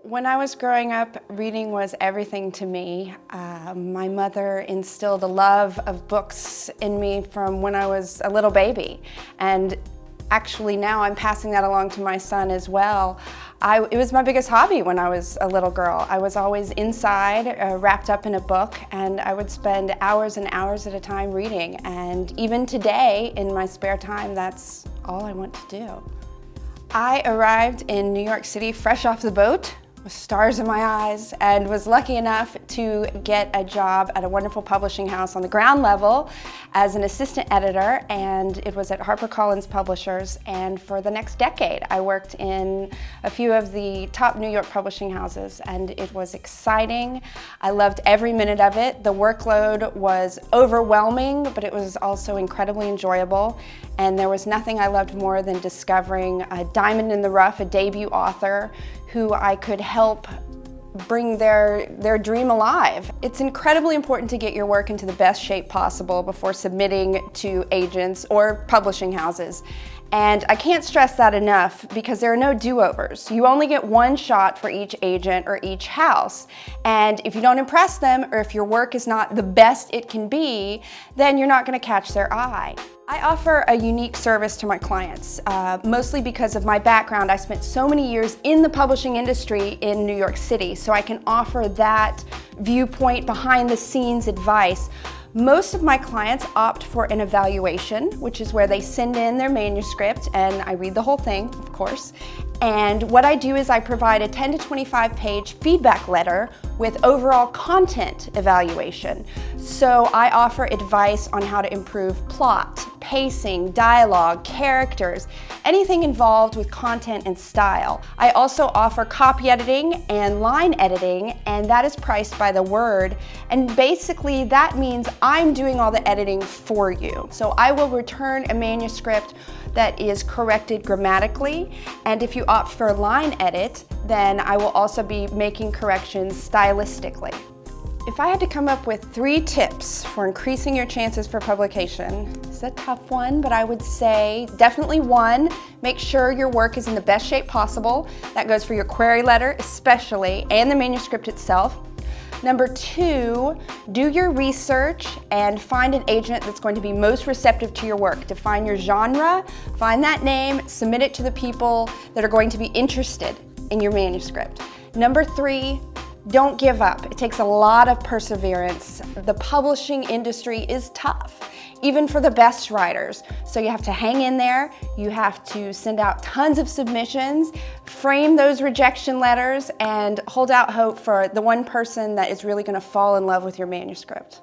When I was growing up, reading was everything to me. My mother instilled a love of books in me from when I was a little baby. And actually now I'm passing that along to my son as well. It was my biggest hobby when I was a little girl. I was always inside, wrapped up in a book, and I would spend hours and hours at a time reading. And even today, in my spare time, that's all I want to do. I arrived in New York City fresh off the boat, with stars in my eyes, and was lucky enough to get a job at a wonderful publishing house on the ground level as an assistant editor, and it was at HarperCollins Publishers. And for the next decade, I worked in a few of the top New York publishing houses, and it was exciting. I loved every minute of it. The workload was overwhelming, but it was also incredibly enjoyable. And there was nothing I loved more than discovering a diamond in the rough, a debut author, who I could help bring their dream alive. It's incredibly important to get your work into the best shape possible before submitting to agents or publishing houses. And I can't stress that enough because there are no do-overs. You only get one shot for each agent or each house. And if you don't impress them, or if your work is not the best it can be, then you're not going to catch their eye. I offer a unique service to my clients, mostly because of my background. I spent so many years in the publishing industry in New York City, so I can offer that viewpoint, behind the scenes advice. Most of my clients opt for an evaluation, which is where they send in their manuscript, and I read the whole thing, of course. And what I do is I provide a 10 to 25 page feedback letter with overall content evaluation. So I offer advice on how to improve plot, pacing, dialogue, characters, anything involved with content and style. I also offer copy editing and line editing, and that is priced by the word. And basically that means I'm doing all the editing for you. So I will return a manuscript that is corrected grammatically, and if you opt for a line edit, then I will also be making corrections stylistically. If I had to come up with 3 tips for increasing your chances for publication, it's a tough one, but I would say definitely 1, make sure your work is in the best shape possible. That goes for your query letter especially, and the manuscript itself. Number 2, do your research and find an agent that's going to be most receptive to your work. Define your genre, find that name, submit it to the people that are going to be interested in your manuscript. Number 3, don't give up. It takes a lot of perseverance. The publishing industry is tough, even for the best writers. So you have to hang in there, you have to send out tons of submissions, frame those rejection letters, and hold out hope for the one person that is really going to fall in love with your manuscript.